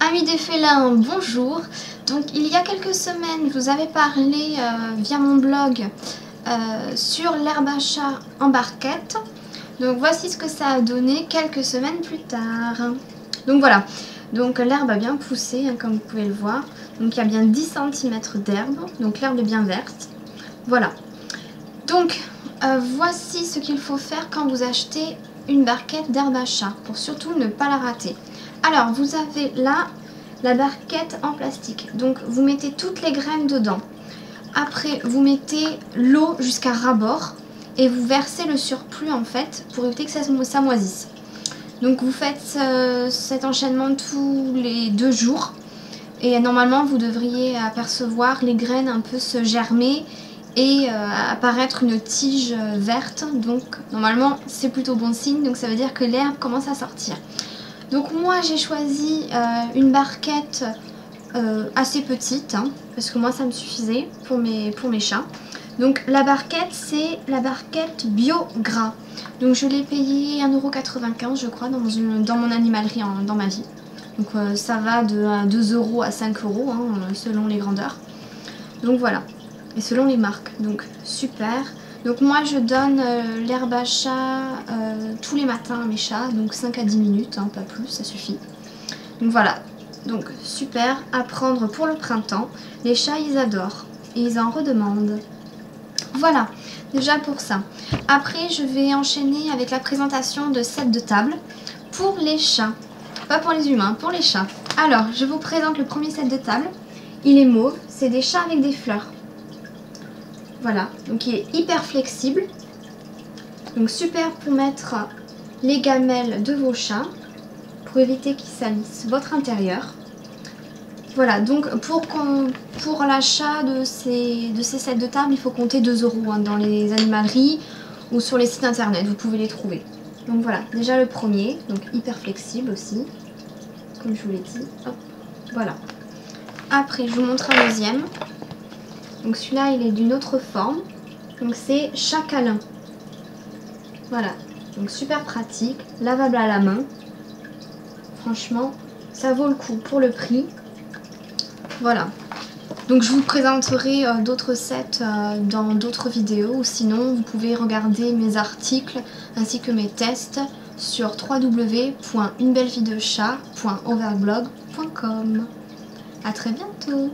Amis des félins, bonjour. Donc il y a quelques semaines, je vous avais parlé via mon blog sur l'herbe à chat en barquette. Donc voici ce que ça a donné quelques semaines plus tard. Donc voilà, donc l'herbe a bien poussé, hein, comme vous pouvez le voir. Donc il y a bien 10 cm d'herbe, donc l'herbe est bien verte. Voilà. Donc voici ce qu'il faut faire quand vous achetez une barquette d'herbe à chat, pour surtout ne pas la rater. Alors vous avez là la barquette en plastique, donc vous mettez toutes les graines dedans. Après vous mettez l'eau jusqu'à ras-bord et vous versez le surplus en fait pour éviter que ça moisisse. Donc vous faites cet enchaînement tous les 2 jours et normalement vous devriez apercevoir les graines un peu se germer et apparaître une tige verte. Donc normalement c'est plutôt bon signe, donc ça veut dire que l'herbe commence à sortir. Donc moi j'ai choisi une barquette assez petite, hein, parce que moi ça me suffisait pour mes chats. Donc la barquette, c'est la barquette bio gras. Donc je l'ai payée 1,95 € je crois dans mon animalerie dans ma vie. Donc ça va de 2 € à 5 €, hein, selon les grandeurs. Donc voilà, et selon les marques, donc super. Donc moi je donne l'herbe à chat tous les matins à mes chats, donc 5 à 10 minutes, hein, pas plus, ça suffit. Donc voilà, donc super à prendre pour le printemps. Les chats ils adorent et ils en redemandent. Voilà, déjà pour ça. Après je vais enchaîner avec la présentation de sets de table pour les chats. Pas pour les humains, pour les chats. Alors je vous présente le premier set de table. Il est mauve, c'est des chats avec des fleurs. Voilà, donc il est hyper flexible. Donc super pour mettre les gamelles de vos chats, pour éviter qu'ils salissent votre intérieur. Voilà, donc pour l'achat de ces sets de table, il faut compter 2 € hein, dans les animaleries ou sur les sites internet, vous pouvez les trouver. Donc voilà, déjà le premier, donc hyper flexible aussi, comme je vous l'ai dit. Hop, voilà. Après, je vous montre un deuxième. Donc celui-là, il est d'une autre forme. Donc c'est chat câlin. Voilà, donc super pratique, lavable à la main. Franchement, ça vaut le coup pour le prix. Voilà. Donc je vous présenterai d'autres sets dans d'autres vidéos. Ou sinon, vous pouvez regarder mes articles ainsi que mes tests sur www.unebelleviedechat.overblog.com. À très bientôt.